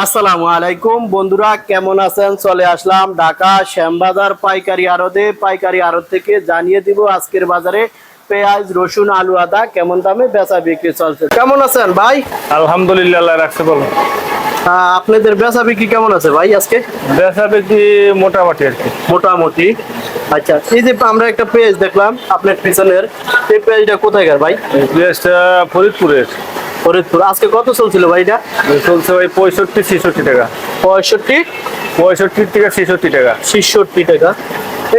আসসালামু আলাইকুম বন্ধুরা, কেমন আছেন? চলে আসলাম ঢাকা শ্যামবাজার পাইকারি আড়ত থেকে জানিয়ে দিব আজকের বাজারে পেঁয়াজ, রসুন, আলু, আদা কেমন দামে বেচা বিক্রি চলছে। কেমন আছেন ভাই? আলহামদুলিল্লাহ, আল্লাহ রাখছে বলো। আপনাদের বেচা বিক্রি কেমন আছে ভাই আজকে? বেচা বিক্রি মোটামুটি আর কি। মোটামুটি। আচ্ছা, এই যে আমরা একটা পেজ দেখলাম আপনার পিছনের, এই পেজটা কোথায়কার ভাই? এই পেঁয়াজটা ফরিদপুরের। ফরিদপুর। আজকে কত চলছিল ভাই এটা? চলছে ভাই 65-66 টাকা। 65 থেকে 66 টাকা। 66 টাকা।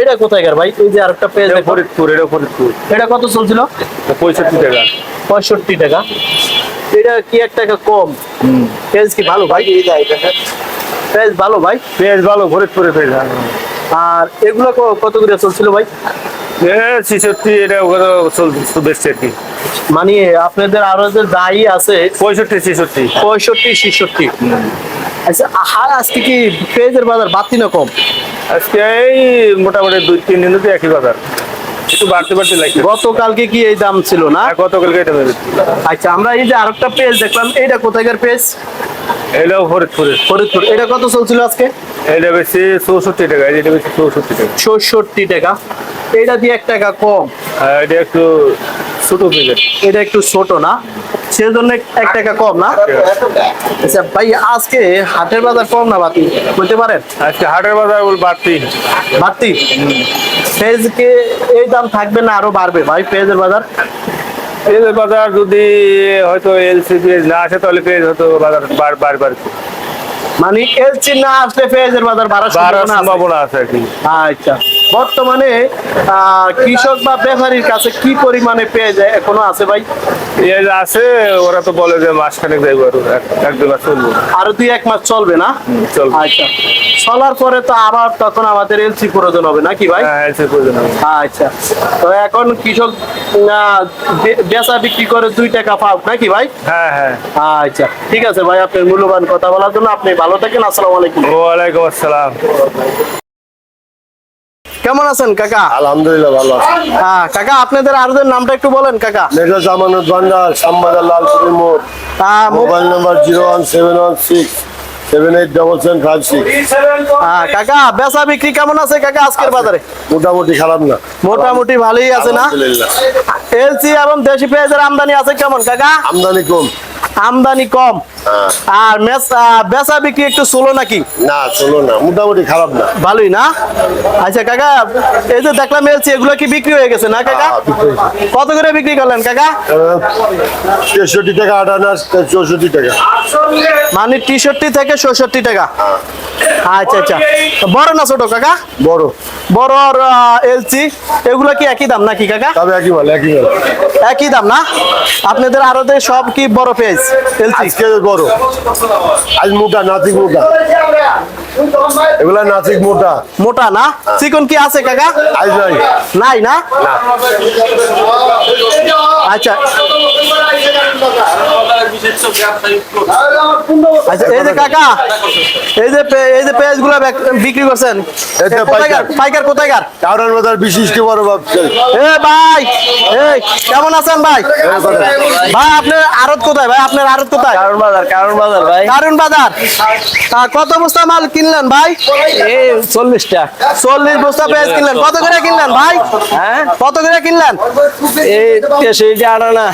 এটা কোথায়কার ভাই? এই যে আরেকটা পেজ ফরিদপুর, এটা ফরিদপুর। এটা কত চলছিল? 65 টাকা। 65 টাকা। এটা কি 1 টাকা কম? পেঁয়াজ কি ভালো ভাই? পেঁয়াজ ভালো ভাই? পেঁয়াজ ভালো, ফরিদপুরের পেঁয়াজ। আর এগুলো কত করে চলছিল ভাই? 66, এটা চলছে বেশি আর কি। মানে আপনাদের আরো যে দায়ী আছে 65-66। 65-66। আচ্ছা, আজকে কি পেঁয়াজের বাজার বাড়তি না কম? আজকে এই মোটামুটি 2-3 দিন তো একই বাজার, একটু বাড়তে লাগছে। গতকালকে কি এই দাম ছিল না? গতকালকে এটা আচ্ছা, আমরা এই যে আরেকটা পেঁয়াজ দেখলাম, এইটা কোথায়কার পেঁয়াজ? এটাও ফরিদপুরের। ফরিদপুর। এটা কত চলছিল আজকে? এটা বেশি 64 টাকা, এটা বেশি 64 টাকা। 66 টাকা। এটা দিয়ে 1 টাকা কম। এটা একটু ছোট পেঁয়াজ। এটা একটু ছোট না, সেজন্য 1 টাকা কম না? আচ্ছা ভাই, আজকে হাটের বাজার কম না বাড়তি বলতে পারেন? আজকে হাটের বাজার বাড়তি। বাড়তি। পেঁয়াজকে এই দাম থাকবে না আরো বাড়বে ভাই পেঁয়াজের বাজার? পেঁয়াজের বাজার যদি হয়তো এলসি পেঁয়াজ না আসে তাহলে পেঁয়াজ হয়তো বাজার বাড়বে। মানে এলসি না আসলে পেঁয়াজের বাজার বাড়ার সম্ভাবনা আছে আর কি। আচ্ছা, বর্তমানে কৃষক বা ব্যাপারীর কাছে কি পরিমাণে পেঁয়াজ এখনো আছে ভাই? পেঁয়াজ আছে, ওরা তো বলে যে মাসখানেক যাইব, আর 1-2 মাস চলবে। আরো 2-1 মাস চলবে না? চলবে। আচ্ছা, চলার পরে তো আবার তখন আমাদের এলসি প্রয়োজন হবে নাকি ভাই? হ্যাঁ, এলসি প্রয়োজন হবে। আচ্ছা, তো এখন কৃষক বেচা বিক্রি করে 2 টাকা পাও নাকি ভাই? হ্যাঁ হ্যাঁ। আচ্ছা, ঠিক আছে ভাই, আপনার মূল্যবান কথা বলার জন্য আপনি ভালো থাকেন। আসসালামু আলাইকুম। ওয়ালাইকুম আসসালাম। কেমন আছেন কাকা? আলহামদুলিল্লাহ ভালো আছি। কাকা, আপনাদের আরদের নামটা একটু বলেন কাকা। মেজর জামানত ভান্ডার, শ্যামবাজার, লালপুরি মোড়। Mobile number 01716787756। কাকা, বেচা বিক্রি কেমন আছে কাকা আজকের বাজারে? মোটামুটি খারাপ না, মোটামুটি ভালোই আছে না? আলহামদুলিল্লাহ। এলসি এবং দেশি পেঁয়াজের আমদানি আছে কেমন কাকা? আমদানি কম। আমদানি কম। হ্যাঁ। আর বেচা বিক্রি একটু স্লো নাকি? না, চলো না, মোটামুটি খারাপ না, ভালোই না? আচ্ছা কাকা, এই যে দেখলাম এলসি, এগুলো কি বিক্রি হয়ে গেছে না কাকা? কত করে বিক্রি করলেন কাকা? 63 টাকা, 64 টাকা। মানে 63 থেকে 66 টাকা। আচ্ছা আচ্ছা, বড় না ছোট কাকা? বড়। বড় আর এলসি এগুলো কি একই দাম নাকি কাকা? তবে একই মাল, একই মাল। একই দাম না? আপনাদের আরতে সব কি বড় পেঁয়াজ এলসি? আজকে বড়, আজ মোটা, নাসিক মোটা, এগুলা নাসিক মোটা। মোটা না? চিকন কি আছে কাকা? আজ নাই। নাই না? আচ্ছা আচ্ছা, এই যে কাকা, এই যে পেঁয়াজ গুলা বিক্রি করছেন, পাইকার কোথায়কার? কারণ বাজার বিশিষ্ট বড় ভাবছে। এ ভাই, এই কেমন আছেন ভাই? ভাই আপনার আড়ত কোথায় ভাই? আপনার আড়ত কোথায়? কারণ বাজার ভাই। কারণ বাজার। কত বস্তা মাল কিনলেন ভাই? এই 40টা। 40 বস্তা পেঁয়াজ কিনলেন। কত করে কিনলেন ভাই? হ্যাঁ, কত করে কিনলেন? এই 63টা আনা।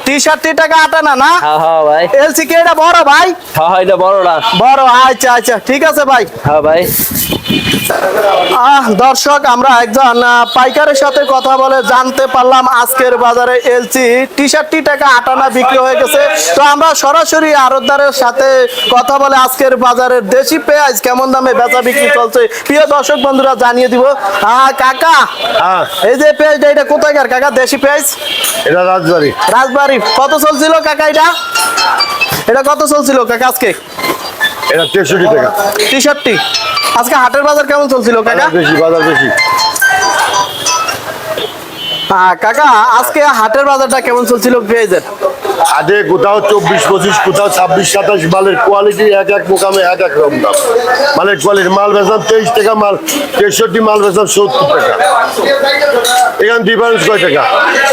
63 টাকা আটানা না? হ্যাঁ ভাই। এলসি কে এটা বড় ভাই? হ্যাঁ, এটা বড়টা। বড়। আচ্ছা আচ্ছা, ঠিক আছে ভাই। হ্যাঁ ভাই। দর্শক, আমরা একজন পাইকারের সাথে কথা বলে জানতে পারলাম আজকের বাজারে এলসি 63 টাকা আটানা বিক্রি হয়ে গেছে। তো আমরা সরাসরি আড়তদারের সাথে কথা বলে আজকের বাজারের দেশি পেঁয়াজ কেমন দামে বেচা বিক্রি চলছে প্রিয় দর্শক বন্ধুরা জানিয়ে দিব। কাকা, এই যে পেঁয়াজটা, এটা কোথায়কার কাকা দেশি পেঁয়াজ? এটা রাজবাড়ি। রাজবাড়ি। কত চলছিল কাকা এটা কত চলছিল কাকা আজকে? এটা 63 টাকা। 63। আজকে হাটের বাজার কেমন চলছিল কাকা? বেশি, বাজার বেশি। কাকা, আজকে হাটের বাজারটা কেমন চলছিল পেঁয়াজের? আগে কোথাও 24-25, কোথাও 26-27 মালের কোয়ালিটি এক এক মোকামে এক এক রকম দাম। মালের কোয়ালিটি মাল বেচাম 23 টাকা, মাল 63 মাল বেচাম 70 টাকা। এখানে ডিফারেন্স কয় টাকা?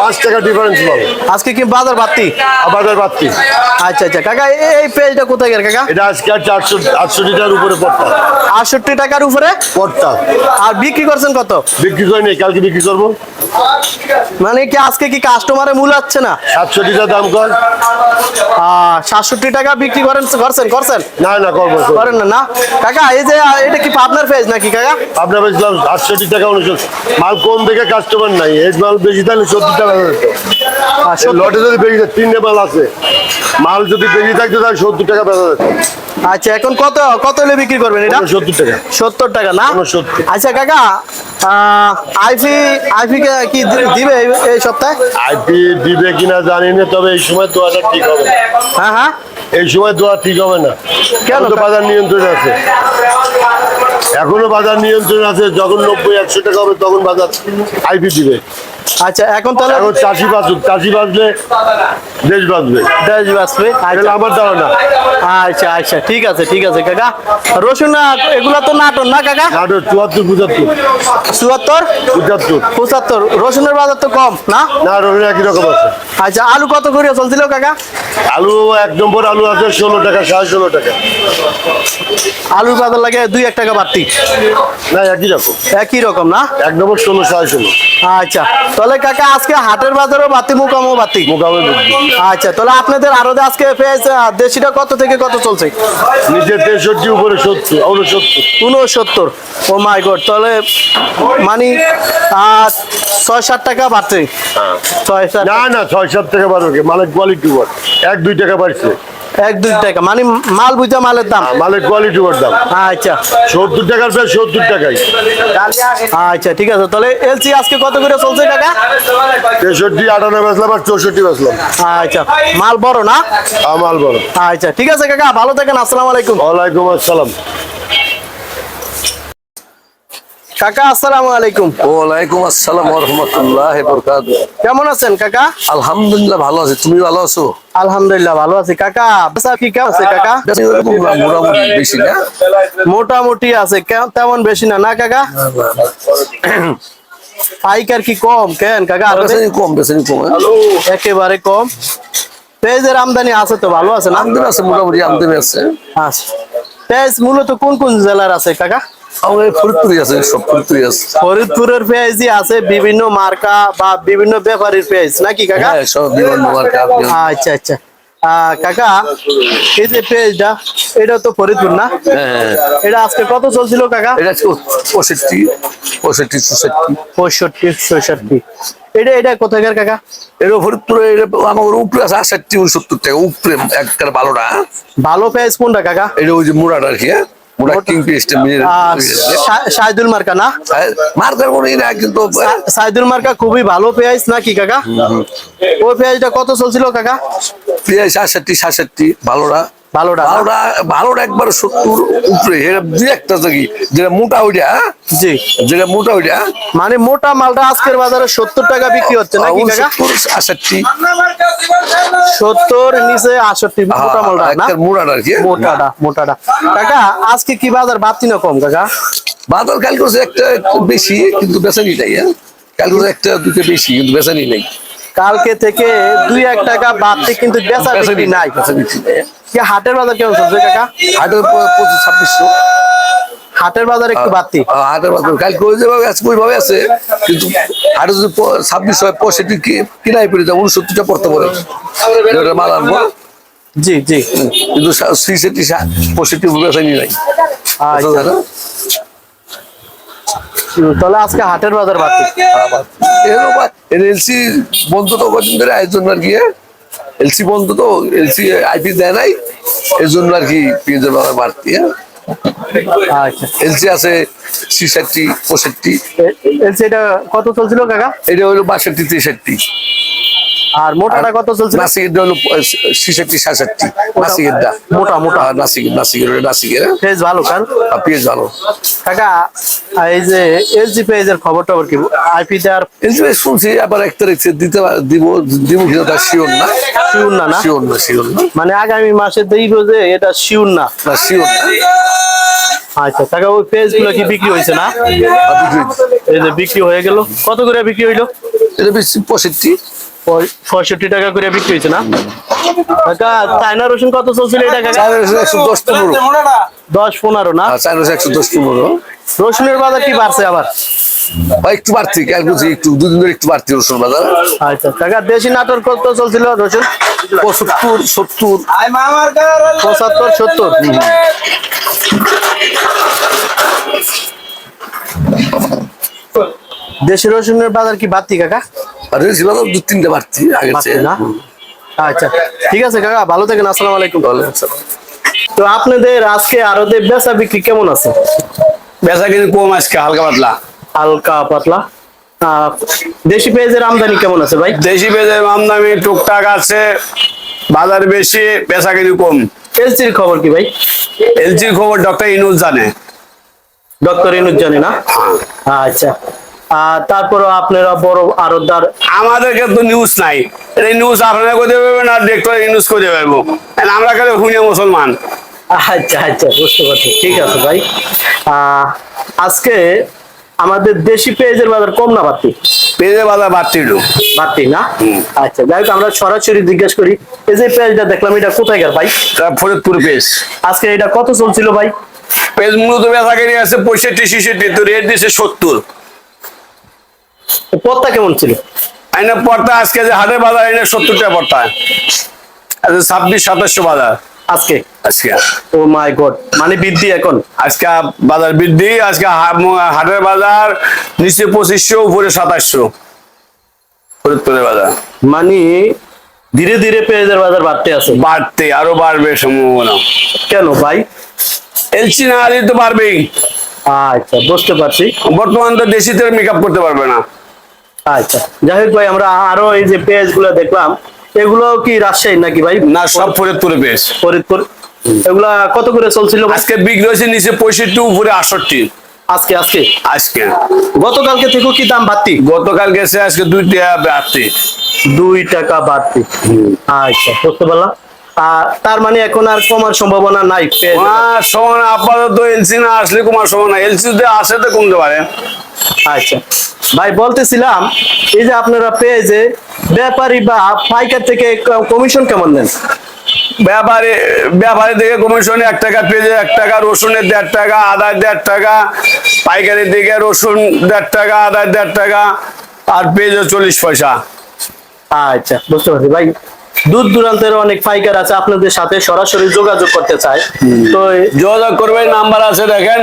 5 টাকা ডিফারেন্স মাল। আজকে কি বাজার বাড়তি? বাজার বাড়তি। আচ্ছা আচ্ছা কাকা, এই পেঁয়াজটা কোথায় গেল কাকা? এটা আজকে 468 টাকার উপরে পড়তা 68 টাকার উপরে পড়তা। আর বিক্রি করছেন কত? বিক্রি করে নেই, কালকে বিক্রি করবো। মানে কি আজকে কি কাস্টমারে মূল হচ্ছে না? 700 টাকা দাম কর। 67 টাকা বিক্রি করছেন না না করবো করেন না? না কাকা, এই যে এটা কি পাবনার পেঁয়াজ নাকি কাকা? আপনার বেচলাম 68 টাকা 69। মাল কম দেখে কাস্টমার নাই, এই মাল বেশি তাহলে 70 টাকা হতো। লটে যদি বেশি যায়, 3টে মাল আছে, মাল যদি বেশি থাকতো তাহলে 70 টাকা বেচা যেত। আচ্ছা এখন কত হলে বিক্রি করবেন এটা? 70 টাকা। 70 টাকা না? 70। আচ্ছা কাকা, আইফি কি দিবে এই সপ্তাহে? আইপি দিবে কিনা জানি না, তবে এই সময় দোয়াটা ঠিক হবে না। হ্যাঁ হ্যাঁ, এই সময় দোয়া ঠিক হবে না। কেন? এখন তো বাজার নিয়ন্ত্রণ আছে, এখনো বাজার নিয়ন্ত্রণ আছে। যখন 90-100 টাকা হবে তখন বাজার আইপি দিবে। আচ্ছা এখন তাহলে এখন চাষি বাঁচুক, চাষি বাঁচলে দেশ বাঁচবে, দেশ বাঁচবে। এটা আমার ধারণা। আচ্ছা আচ্ছা ঠিক আছে কাকা। রসুন এগুলা তো নাটন না কাকা? নাটোর 74-75, 74 75। 75। রসুনের বাজার তো কম না? না, রসুন একই রকম আছে। আচ্ছা আলু কত করে চলছিল কাকা? আলু 1 নম্বর আলু আছে 16 টাকা, 16.5 টাকা। আলুর বাজার লাগে 2-1 টাকা বাড়তি? না, একই রকম। একই রকম না? 1 নম্বর 16, 16.5। আচ্ছা তাহলে কাকা আজকে হাটের বাজারও বাতি মুকামও বাতি? মোকামে বুঝবি। আচ্ছা তাহলে আপনাদের আরো আজকে পেঁয়াজ দেশিটা কত থেকে কত চলছে? নিচে 63, উপরে 70, 69। 69। ও মাই গড, তাহলে মানে 6-7 টাকা বাড়ছে। 6-7 না না, 6-7 টাকা বাড়বে, মালের কোয়ালিটি উপর 1-2 টাকা বাড়ছে। 1-2 টাকা মানে মাল বুঝা মালের দাম? মালের কোয়ালিটি উপর দাম। আচ্ছা 70 টাকার প্রায় 70 টাকাই। আচ্ছা ঠিক আছে, তাহলে এলসি আজকে কত করে চলছে কাকা? 63, 58 বেচলাম আর 64 বেচলাম। আচ্ছা মাল বড় না? মাল বড়। আচ্ছা ঠিক আছে কাকা, ভালো থাকেন, আসসালামু আলাইকুম। ওয়ালাইকুম আসসালাম। কাকা আসসালামু আলাইকুম। ওয়ালাইকুম আসসালাম ওয়া রাহমাতুল্লাহি ওয়া বারাকাতুহু। কেমন আছেন কাকা? আলহামদুলিল্লাহ ভালো আছি, তুমি ভালো আছো? আলহামদুলিল্লাহ ভালো আছি কাকা। বেচা কি কেমন আছে কাকা? বেশি এরকম না, মোটামুটি বেশি না। মোটামুটি আছে, তেমন বেশি না না কাকা? পাইকার কি কম কেন কাকা? বেশি কম, বেশি কম। একেবারে কম। পেঁয়াজের আমদানি আছে তো, ভালো আছে না? আমদানি আছে, মোটামুটি আমদানি আছে। আচ্ছা পেঁয়াজ মূলত কোন জেলার আছে কাকা? আমাদের ফরিদপুরে আছে, সব ফরিদপুরে আছে। ফরিদপুরের পেঁয়াজই আছে, বিভিন্ন মার্কা বা বিভিন্ন ব্যাপারীর পেঁয়াজ নাকি কাকা? হ্যাঁ, সব বিভিন্ন মার্কা। আচ্ছা আচ্ছা কাকা, এই যে পেঁয়াজটা এটা তো ফরিদপুর না? হ্যাঁ, এটা আজকে কত চলছিল কাকা? এটা 65, 65, 66। 65-66। এটা কোথাকার কাকা? এটা ফরিদপুরে, এটা আমার উপরে আছে 68-69 টাকা উপরে। একটা ভালোটা ভালো পেঁয়াজ কোনটা কাকা? এটা ওই যে মুড়াটা আর কি, মুড়া কিং পেস্ট সাইদুল মার্কা না? মার্কার মনে না, কিন্তু সাইদুল মার্কা খুবই ভালো পেঁয়াজ নাকি কাকা? ওই পেঁয়াজটা কত চলছিল কাকা? পেঁয়াজ 66-67 ভালোটা। ভালোটা ভালোটা একবার 70 উপরে। এটা দুই একটা থাকি, যেটা মোটা ওইটা, জি যেটা মোটা ওইটা মানে মোটা মালটা আজকের বাজারে 70 টাকা বিক্রি হচ্ছে নাকি কাকা? 70-68 70 নিচে 68 মোটা মালটা না? মোটাটা আর কি। মোটাটা কাকা আজকে কি বাজার বাড়তি না কম কাকা? বাজার কাল করছে একটা একটু বেশি, কিন্তু বেচানি নাই। কাল করছে একটা দুটো বেশি, কিন্তু বেচানি নাই। কালকে থেকে 2-1 টাকা বাড়তি, কিন্তু বেচা বিক্রি নাই। কি হাটের বাজার কেমন চলছে কাকা? হাটের 25-2600। হাটের বাজার একটু বাড়তি। হাটের বাজার কালকে ওই যেভাবে আছে ওইভাবে আছে, কিন্তু হাটে যদি 26 হয়, 65 কিনাই পড়ে যায়, 69টা পড়তে পারে মাল আনবো। জি জি, কিন্তু 65 বেচানি নাই। আচ্ছা। তাহলে আজকে হাটের বাজার বাড়তি। এলসি বন্ধ তো কদিন ধরে, এই জন্য আর কি। এলসি বন্ধ তো, এলসি আইপি দেয় নাই, এই জন্য আর কি পেঁয়াজের বাজার বাড়তি। আচ্ছা এলসি আছে 66-65। এটা কত চলছিল কাকা? এটা হলো 62-63। আর মোটাটা কত চলছে? নাসিকেরটা হলো 66-67 নাসিকেরটা মোটা মোটা নাসিকের পেজ ভালো কার পেঁয়াজ ভালো। কাকা। এই যে এলজি পেজের খবর টবর কি আইপি দেওয়ার এই যে শুনছি আবার 1 তারিখ দিব কিনা তা শিওর না। শিওর না না শিওর না মানে আগামী মাসে দিব যে এটা শিওর না। শিওর না। আচ্ছা কাকা ওই পেজ গুলো কি বিক্রি হয়েছে না? এই যে বিক্রি হয়ে গেল, কত করে বিক্রি হইলো? এটা বেশি 65 টাকা করে বিক্রি হয়েছে না কাকা? চায়না রসুন কত চলছিল এটা কাকা? 10-15 না? 110-15 রসুনের বাজার কি বাড়ছে আবার? বা একটু বাড়তি একটু 2 দিন ধরে একটু বাড়তি রসুন বাজার। আচ্ছা কাকা দেশি নাটোর কত চলছিল রসুন? 75-70 75-70। দেশি রসুনের বাজার কি বাড়তি কাকা? আর দেশি বাজার 2-3টা বাড়তি আগের বাড়তি চেয়ে। না? আচ্ছা ঠিক আছে কাকা, ভালো থাকেন, আসসালামু আলাইকুম। ওয়ালাইকুম আসসালাম। তো আপনাদের আজকে আড়তে বেচা বিক্রি কেমন আছে? বেচা কিন্তু কম আজকে, হালকা পাতলা। হালকা পাতলা। দেশি পেঁয়াজের আমদানি কেমন আছে ভাই? দেশি পেঁয়াজের আমদানি টুকটাক আছে, বাজার বেশি, বেচা কিন্তু কম। এলসির খবর কি ভাই? এলজির খবর ডক্টর ইনুস জানে। ডক্টর ইনুজ জানে না? আচ্ছা। তারপরে আপনারা বড় আড়তদার, আমাদেরকে তো নিউজ নাই, এই নিউজ আপনারা করতে পারবেন আর ডক্টর ইনুস করতে পারবো, আমরা খালি হুনিয়া মুসলমান। আচ্ছা আচ্ছা বুঝতে পারছি, ঠিক আছে ভাই। আজকে আমাদের দেশি পেঁয়াজের বাজার কম না বাড়তি? পেঁয়াজের বাজার বাড়তি একটু। বাড়তি না? আচ্ছা যাই হোক, আমরা সরাসরি জিজ্ঞেস করি, এই যে পেঁয়াজটা দেখলাম এটা কোথায় গেল ভাই? ফরিদপুর পেঁয়াজ। আজকে এটা কত চলছিল ভাই? পেঁয়াজ মূলত বেচা কিনে আছে 65-66, তো রেট দিছে 70। পথটা কেমন ছিল? আইনা পড়তা আজকে যে হাটের বাজার আইনা 70 টাকা পড়তা, 26-27 বাজার আজকে? আজকে ও মাই গড, মানে বৃদ্ধি এখন? আজকে বাজার বৃদ্ধি, আজকে হাটের বাজার নিচে 2500, উপরে 2700 ফরিদপুরের বাজার। মানে ধীরে ধীরে পেঁয়াজের বাজার বাড়তে আছে? বাড়তে আরো বাড়বে সম্ভাবনা। কেন ভাই? এলসি না হলে তো বাড়বেই। আচ্ছা বুঝতে পারছি। বর্তমান তো দেশিতে মেকআপ করতে পারবে না। আচ্ছা যাই হোক ভাই, আমরা আরো এই যে পেঁয়াজ গুলো দেখলাম, এগুলো কি রাজশাহী নাকি ভাই? না, সব ফরিদপুরে পেঁয়াজ। ফরিদপুর। এগুলা কত করে চলছিল ভাই? আজকে বিক্রি হয়েছে নিচে 65, উপরে 68। আজকে আজকে আজকে গতকালকে থেকেও কি দাম বাড়তি? গতকাল গেছে, আজকে 2 টাকা বাড়তি। 2 টাকা বাড়তি। আচ্ছা বুঝতে পারলাম। তার মানে এখন আর কমার সম্ভাবনা নাই পেঁয়াজ? সমান আপাতত এলসি না আসলে কমার সম্ভাবনা, এলসি যদি আসে তো কমতে পারে। আচ্ছা ভাই, বলতেছিলাম এই যে আপনারা পেঁয়াজে ব্যাপারী বা পাইকার থেকে কমিশন কেমন নেন? ব্যাপারী থেকে কমিশন 1 টাকা, পেঁয়াজে 1 টাকা, রসুনের 1.5 টাকা, আদার 1.5 টাকা, পাইকারি দিকে রসুন 1.5 টাকা, আদার 1.5 টাকা, আর পেঁয়াজে 40 পয়সা। আচ্ছা বুঝতে পারছি ভাই। দূর দূরান্তের অনেক পাইকার আছে, আপনাদের সাথে সরাসরি যোগাযোগ করতে চায়, তো যোগাযোগ করবেন, নাম্বার আছে দেখেন,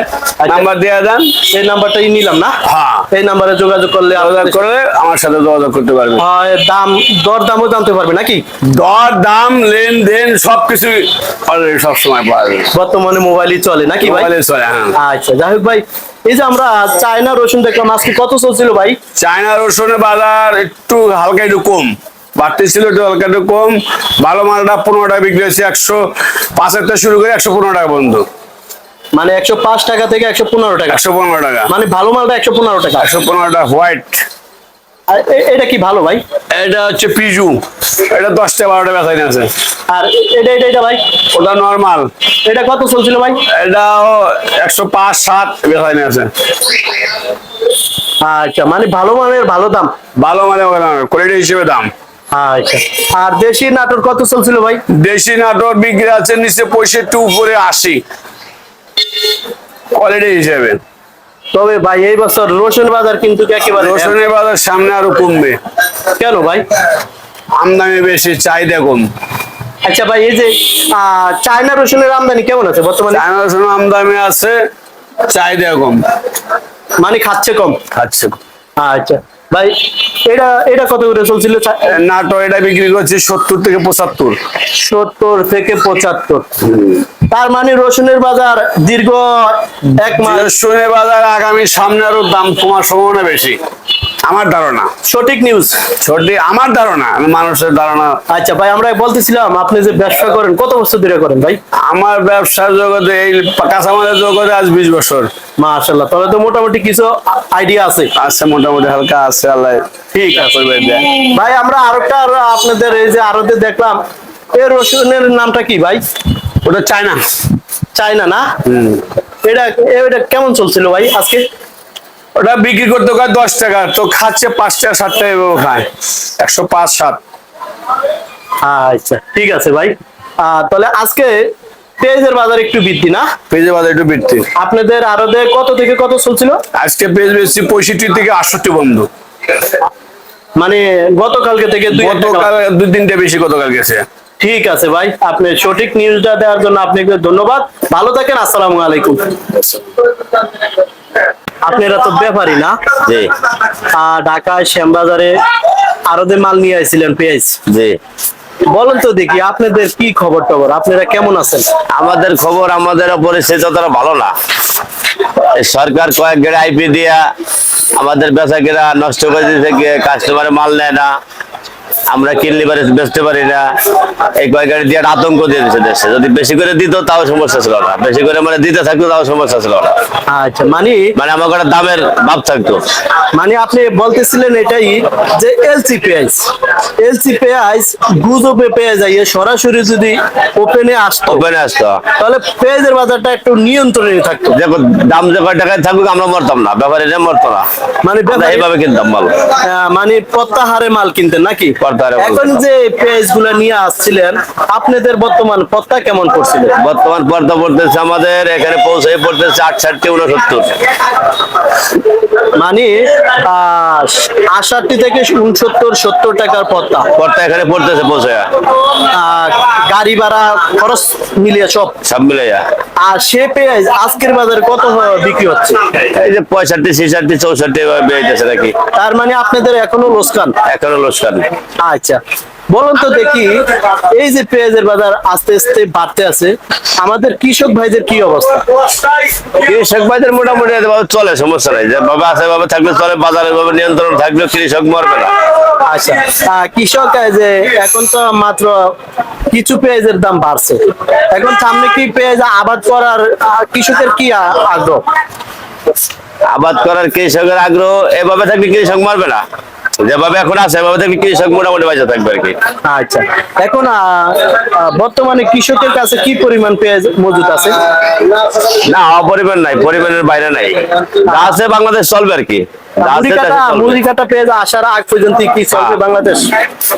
নাম্বার দিয়ে দেন। এই নাম্বারটাই নিলাম না? হ্যাঁ, এই নাম্বারে যোগাযোগ করলে যোগাযোগ করে আমার সাথে যোগাযোগ করতে পারবেন। দাম দরদামও জানতে পারবে নাকি? দর দাম লেনদেন সবকিছু অলরেডি সবসময় পাওয়া যাবে, বর্তমানে মোবাইলই চলে নাকি ভাই? মোবাইলে চলে। হ্যাঁ, আচ্ছা যাই হোক ভাই, এই যে আমরা চায়না রসুন দেখলাম, আজকে কত চলছিল ভাই? চায়না রসুনের বাজার একটু হালকা একটু কম, বাড়তি ছিল একটু হালকা একটু কম। ভালো মালটা 15 টাকা বিক্রি হয়েছে, 105 থেকে শুরু করে 115 টাকা পর্যন্ত। মানে 105 টাকা থেকে 115 টাকা? 115 টাকা। মানে ভালো মালটা 115 টাকা? 115 টাকা হোয়াইট। আর এটা কি ভালো ভাই? এটা হচ্ছে পিজু, এটা 10টা 12টা বেচা কিনে আছে। আর এটা ভাই? ওটা নরমাল। এটা কত চলছিল ভাই? এটাও 105-7 বেচা কিনে আছে। আচ্ছা, মানে ভালো মানের ভালো দাম? ভালো মানে কোয়ালিটি হিসেবে দাম। আচ্ছা, আর দেশি নাটোর কত চলছিল ভাই? দেশি নাটোর বিক্রি আছে নিচে 65, উপরে 80 কোয়ালিটি হিসেবে। তবে ভাই এই বছর রসুন বাজার কিন্তু একেবারে, রসুনের বাজার সামনে আরো কমবে। কেন ভাই? আমদানি বেশি, চাহিদা কম। আচ্ছা ভাই, এই যে চায়না রসুনের আমদানি কেমন আছে বর্তমানে? চায়না রসুন আমদানি আছে, চাহিদা কম, মানে খাচ্ছে কম? খাচ্ছে কম। আচ্ছা ভাই, এটা কত করে চলছিল? নাটোর এটা বিক্রি করছে 70 থেকে 75। 70 থেকে 75। তার মানে রসুনের বাজার দীর্ঘ 1 মাস, রসুনের বাজার আগামী সামনে আরো দাম কমার সম্ভাবনা বেশি। আমার ধারণা সঠিক নিউজ। সঠিক আমার ধারণা, আমি মানুষের ধারণা। আচ্ছা ভাই, আমরা বলতেছিলাম আপনি যে ব্যবসা করেন, কত বছর ধরে করেন ভাই? আমার ব্যবসার জগতে এই কাঁচামালের জগতে আজ 20 বছর মাশাআল্লাহ, তাহলে তো মোটামুটি কিছু আইডিয়া আছে। আছে, মোটামুটি হালকা আছে। আল্লাহ ঠিক আছে করবে দেয়। ভাই, আমরা আরেকটা আপনাদের এই যে আরতে দেখলাম, এই রসুনের নামটা কি ভাই? ওটা চায়না। চায়না না? এটা এটা কেমন চলছিল ভাই আজকে? ওটা বিক্রি করতে হয় 10 টাকা, তো খাচ্ছে 5 টাকা 7 টাকা এভাবে খায়, 105 7। আচ্ছা ঠিক আছে ভাই, তাহলে আজকে পেঁয়াজের বাজার একটু বৃদ্ধি না? পেঁয়াজের বাজার একটু বৃদ্ধি। আপনাদের আরতে কত থেকে কত চলছিল? আজকে পেঁয়াজ বেশি 65 থেকে 68 বন্ধু। মানে গতকালকে থেকে গতকাল 2-3টা বেশি গতকাল গেছে। ঠিক আছে ভাই, আপনি সঠিক নিউজটা দেওয়ার জন্য আপনাকে ধন্যবাদ। ভালো থাকেন, আসসালামু আলাইকুম। আপনারা তো ব্যাপারী না? জি ঢাকায় শ্যামবাজারে আরতে মাল নিয়ে আইছিলেন পেঁয়াজ। জি বলেন তো দেখি আপনাদের কি খবর টবর, আপনারা কেমন আছেন? আমাদের খবর, আমাদের পরিস্থিতি ততটা ভালো না। এই সরকার কয়েক গেড়ে আইপি দিয়া আমাদের বেচাকেরা নষ্ট করে দিতে, কাস্টমারে মাল নেয় না, আমরা কিনলে পারি বেচতে পারি না। এই কয়েক গাড়ি দিয়ে আতঙ্ক দিয়ে দিচ্ছে দেশে। যদি বেশি করে দিত তাও সমস্যা ছিল না, বেশি করে মানে দিতে থাকতো তাও সমস্যা ছিল না। আচ্ছা, মানে মানে আমার একটা দামের ভাব থাকতো। মানে আপনি বলতেছিলেন এটাই যে এলসি পেঁয়াজ গুজবে পেঁয়াজ আইয়ে সরাসরি যদি ওপেনে আসতো, ওপেনে আসতো, তাহলে পেঁয়াজের বাজারটা একটু নিয়ন্ত্রণে থাকতো। দেখো দাম যে কয় টাকায় থাকুক আমরা মরতাম না, ব্যাপারীরা মরতো না, মানে আমরা এইভাবে কিনতাম মাল। মানে প্রত্যাহারে মাল কিনতেন নাকি? প্রত্যাহারে মাল। এখন যে পেঁয়াজ গুলা নিয়ে আসছিলেন, আপনাদের বর্তমান পত্তা কেমন করছিল? বর্তমান পর্দা পড়তেছে আমাদের এখানে পৌঁছে পড়তেছে 68 69। মানে 68 থেকে 69 70 টাকার পত্তা পর্দা এখানে পড়তেছে পৌঁছে, গাড়ি ভাড়া খরচ মিলিয়ে সব সব মিলে যায়। আর সে পেঁয়াজ আজকের বাজারে কত বিক্রি হচ্ছে? এই যে 65 66 64 এভাবে বেড়েছে নাকি। তার মানে আপনাদের এখনো লোকসান। এখনো লোকসান। আচ্ছা, বলুন তো দেখি, এই যে পেঁয়াজের বাজার আস্তে আস্তে বাড়তে আছে, আমাদের কৃষক ভাইদের কি অবস্থা? কৃষক ভাইদের মোটামুটি এভাবে চলে, সমস্যা নাই। যেভাবে আছে এভাবে থাকলে চলে, বাজারের ভাবে নিয়ন্ত্রণ থাকলে কৃষক মরবে না। আচ্ছা, কৃষক যে এখন তো মাত্র কিছু পেঁয়াজের দাম বাড়ছে, এখন সামনে কি পেঁয়াজ আবাদ করার কৃষকের কি আগ্রহ? আবাদ করার কৃষকের আগ্রহ, এভাবে থাকলে কৃষক মরবে না। যেভাবে এখন আছে এভাবে থাকলে কৃষক মোটামুটি বাঁচা থাকবে আর কি। আচ্ছা, এখন বর্তমানে কৃষকের কাছে কি পরিমাণ পেঁয়াজ মজুদ আছে? না, অপরিমাণ নাই, পরিমাণের বাইরে নাই, যা আছে বাংলাদেশ চলবে আর কি। মুড়ি কাটা পেঁয়াজ আসার আগ পর্যন্ত কি চলবে বাংলাদেশ?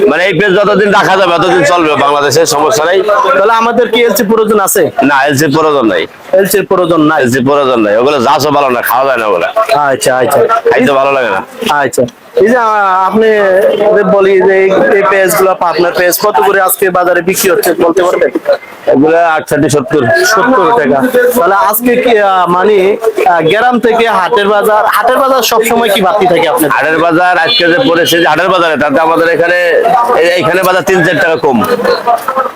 মানে এই পেঁয়াজ যতদিন রাখা যাবে ততদিন চলবে বাংলাদেশে, সমস্যা নাই। তাহলে আমাদের কি এলসি প্রয়োজন আছে? না, এলসি প্রয়োজন নাই, এলসির প্রয়োজন নাই। এলসি প্রয়োজন নাই, ওগুলো যাচও ভালো না, খাওয়া যায় না ওগুলো, আচ্ছা আচ্ছা, খাইতে ভালো লাগে না। আচ্ছা, এই যে আপনি বলি যে এই পেঁয়াজ গুলো, আপনার পেঁয়াজ কত করে আজকে বাজারে বিক্রি হচ্ছে বলতে পারবেন? এগুলো 68 70 টাকা। তাহলে আজকে কি মানে গ্রাম থেকে হাটের বাজার সবসময় কি বাড়তি থাকে আপনার? হাটের বাজার আজকে যে পড়েছে যে হাটের বাজারে, তাতে আমাদের এখানে এইখানে বাজার 3-4 টাকা কম।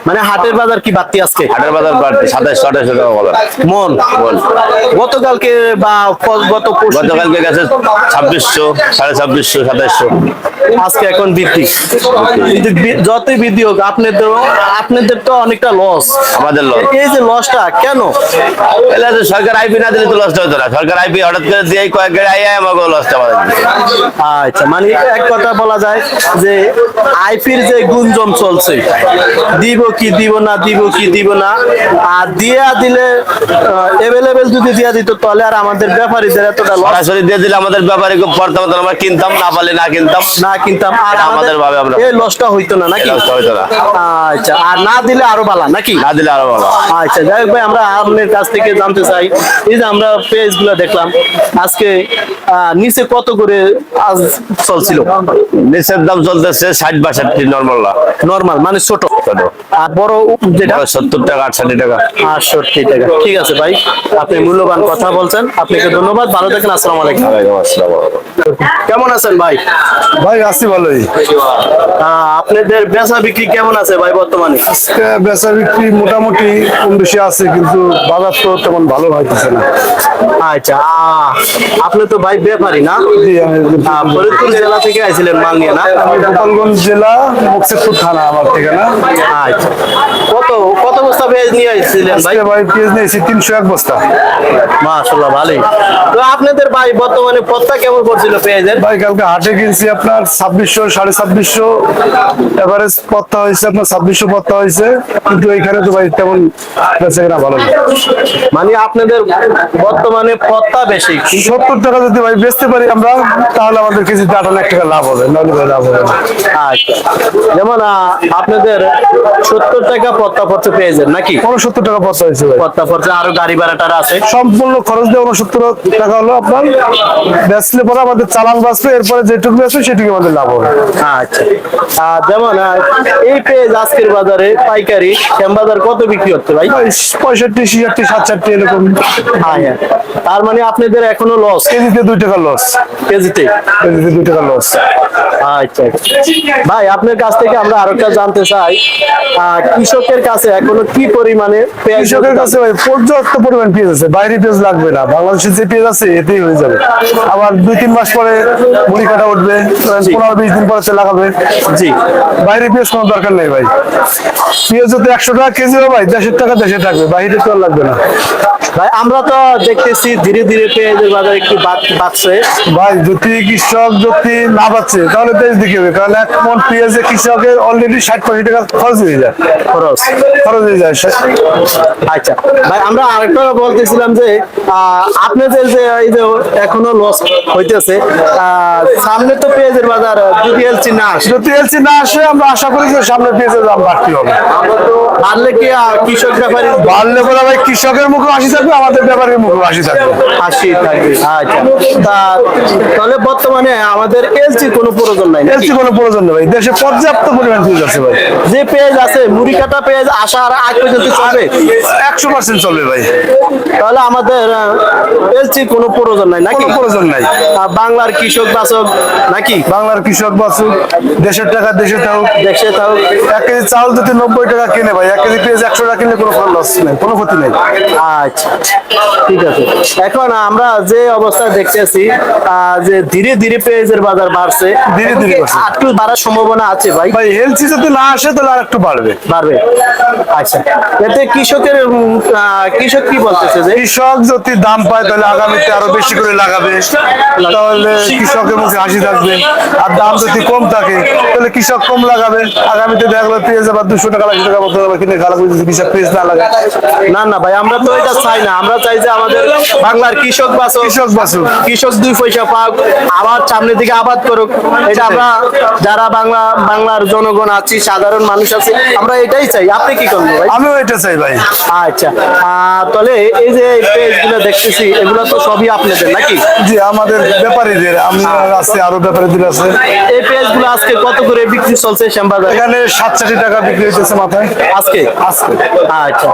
মানে হাটের বাজার কি বাড়তি আজকে? হাটের বাজার বাড়তি 27-28 টাকা বাজার মন। গতকালকে বা গতকালকে গেছে 2600 2650 2700। আজকে এখন বৃদ্ধি, কিন্তু যতই বৃদ্ধি হোক আপনাদের তো অনেকটা লস। আমাদের লস। এই যে লসটা কেন? এলা তো সরকার আইপি না দিলে তো লসটা হতো না, সরকার আইপি হঠাৎ করে দিয়ে কয়েক গাড়ি আইয়া আমাকে লসটা বাড়ায় দিচ্ছে। আচ্ছা, মানে এক কথা বলা যায় যে আইপির যে গুঞ্জন চলছে, দিব কি দিব না, দিব কি দিব না, আর দিয়া দিলে অ্যাভেলেবেল যদি দিয়া দিত তাহলে আর আমাদের ব্যাপারীদের এতটা লস। সরাসরি দিয়ে দিলে আমাদের ব্যাপারে খুব পড়তাম, আমরা কিনতাম, না পারলে না কিনতাম, আর আমাদের ভাবে আমরা এই লসটা হইতো না নাকি? লসটা হইতো না। আচ্ছা, আর না দিলে আরো ভালো নাকি? না দিলে আরো ভালো। আচ্ছা, যাই হোক ভাই, আমরা আপনার কাছ থেকে জানতে চাই, এই যে আমরা পেজ গুলো দেখলাম আজকে নিচে কত করে আজ চলছিল? নিচের দাম চলতেছে 60-62 নরমাল মানে ছোট, আর বড় যেটা 70 টাকা 68 টাকা 68 টাকা। ঠিক আছে ভাই, আপনি মূল্যবান কথা বলছেন, আপনাকে ধন্যবাদ, ভালো থাকেন, আসসালামু আলাইকুম। ওয়ালাইকুম আসসালাম। কেমন আছেন ভাই? ভাই? ভাই আছি ভালোই। আপনাদের বেচা বিক্রি কেমন আছে ভাই বর্তমানে? আজকে বেচা বিক্রি মোটামুটি কম বেশি আছে, কিন্তু বাজার তো তেমন ভালো হইতেছে না। আচ্ছা, আপনি তো ভাই ব্যাপারী না? জি, আমি ফরিদপুর জেলা থেকে আইছিলেন মাল নিয়ে না? গোপালগঞ্জ জেলা মুকসেদপুর থানা আমার ঠিকানা। আচ্ছা, কত কত বস্তা পেঁয়াজ নিয়ে আইছিলেন ভাই? আজকে ভাই পেঁয়াজ নিয়েছি 301 বস্তা। মাশাআল্লাহ, ভালোই। তো আপনাদের ভাই বর্তমানে পত্তা কেমন পড়ছিল পেঁয়াজের? ভাই কালকে হাটে কিনছি আপনার 2600 2550 এভারেজ পত্তা হয়েছে, আপনার 2600 পত্তা হয়েছে, কিন্তু এইখানে তো ভাই তেমন বেচা কেনা ভালো না। মানে আপনাদের বর্তমানে পত্তা বেশি। 70 টাকা যদি ভাই বেচতে পারি আমরা, তাহলে আমাদের কেজিতে 58 টাকা লাভ হবে, নাহলে ভাই লাভ হবে না। আচ্ছা, যেমন আপনাদের 70 টাকা পত্তা পড়ছে পেঁয়াজের নাকি? 69 টাকা পত্তা হয়েছে ভাই। পত্তা পড়ছে, আরো গাড়ি ভাড়াটার আছে। সম্পূর্ণ খরচ দিয়ে 69 টাকা হলো আপনার। বেচলে পরে আমাদের চালান বাঁচবে, এরপরে যেটুকু বেচবে সেটুকু আমাদের লাভ হবে। আচ্ছা, যেমন এই পেঁয়াজ আজকের বাজারে পাইকারি শ্যামবাজার কত বিক্রি হচ্ছে ভাই? 65 66 67 এরকম। হ্যাঁ, তার মানে আপনাদের এখনো লস? কেজিতে 2 টাকা লস। কেজিতে 2 টাকা লস। আচ্ছা ভাই, আপনার কাছ থেকে আমরা আরো একটা জানতে চাই, কৃষকের কাছে এখনো কি পরিমাণে পেঁয়াজ? কৃষকের কাছে ভাই পর্যাপ্ত পরিমাণ পেঁয়াজ আছে, বাইরে পেঁয়াজ লাগবে না, বাংলাদেশে যে পেঁয়াজ আছে এতেই হয়ে যাবে। আবার 2-3 মাস পরে মুড়ি কাটা উঠবে, 15-20 দিন পরে তেল লাগাবে। জি, বাইরে পেঁয়াজ কোনো দরকার নেই ভাই। পেঁয়াজ যদি 100 টাকা কেজি হবে ভাই, 1.5 টাকা দেশে থাকবে, বাইরে তো আর লাগবে না ভাই আমরা তো দেখতেছি ধীরে ধীরে পেঁয়াজের বাজার একটু বাড়ছে। ভাই। যদি কৃষক যদি না পাচ্ছে তাহলে দেশ দিকে হবে, কারণ 1 মণ পেঁয়াজে কৃষকের অলরেডি 60-65 টাকা খরচ হয়ে যায়। খরচ হয়ে যায়। আচ্ছা ভাই, আমরা আরেকটা বলতেছিলাম যে আপনাদের যে এই যে এখনো লস হইতেছে, সামনে তো পেঁয়াজের বাজার যদি এলসি না আসে, যদি এলসি না আসে আমরা আশা করি যে সামনে পেঁয়াজের দাম বাড়তি হবে। বাড়লে কি কৃষক ব্যাপারী বাড়লে পরে ভাই কৃষকের মুখে হাসি থাকবে, আমাদের ব্যাপারের মুখে হাসি থাকবে। হাসি থাকবে। আচ্ছা, তাহলে বর্তমানে আমাদের এলসি কোনো প্রয়োজন নাই নাকি? এলসি কোনো প্রয়োজন নেই ভাই, দেশে পর্যাপ্ত পরিমাণ পেঁয়াজ আছে ভাই। যে পেঁয়াজ আছে মুড়ি কাটা পেঁয়াজ আসার আগ পর্যন্ত চলবে, 100% চলবে ভাই। তাহলে আমাদের এলসি কোনো প্রয়োজন নাই নাকি? কোনো প্রয়োজন নাই। বাংলার কৃষক বাচক নাকি? বাংলার কৃষক বাঁচুক, দেশের টাকা দেশে থাকুক। দেখছে তাও 1 কেজি চাউল যদি 90 টাকা কিনে ভাই, 1 কেজি পেঁয়াজ 100 টাকা কিনলে কোনো লস নেই, কোনো ক্ষতি নেই। আচ্ছা, ঠিক আছে। এখন আমরা যে অবস্থায় দেখতেছি যে ধীরে ধীরে পেঁয়াজের বাজার বাড়ছে, ধীরে ধীরে বাড়ছে। একটু বাড়ার সম্ভাবনা আছে ভাই? ভাই এলসি যদি না আসে তাহলে আর একটু বাড়বে। বাড়বে। আচ্ছা, এতে কৃষকের কৃষক কি বলতেছে যে কৃষক যদি দাম পায় তাহলে আগামীতে আরো বেশি করে লাগাবে, তাহলে কৃষকের মুখে হাসি থাকবে। আর দাম যদি কম থাকে তাহলে কৃষক কম লাগাবে, আগামীতে দেখা গেলো পেঁয়াজ আবার 200 টাকা 100 টাকা মতো কিনে গালাগুলো যদি কৃষক পেঁয়াজ না লাগায়। না না ভাই, আমরা তো এটা চাই না। আমরা চাই যে আমাদের বাংলার কৃষক বাঁচুক, কৃষক বাঁচুক, কৃষক 2 পয়সা পাক, আবার সামনের দিকে আবাদ করুক। এটা আমরা যারা বাংলার জনগণ আছি, সাধারণ মানুষ আছে, আমরা এটাই চাই। আপনি কি করবেন ভাই? আমিও এটা চাই ভাই। আচ্ছা, তাহলে এই যে পেজগুলো দেখতেছি এগুলো তো সবই আপনাদের নাকি? জি, আমাদের ব্যাপারীদের, আমরা আছে আরো ব্যাপারীদের আছে। এই পেজগুলো আজকে কত করে বিক্রি চলছে শ্যামবাজারে? এখানে 60-60 টাকা বিক্রি হইতেছে মাথায় আজকে? আজকে। আচ্ছা।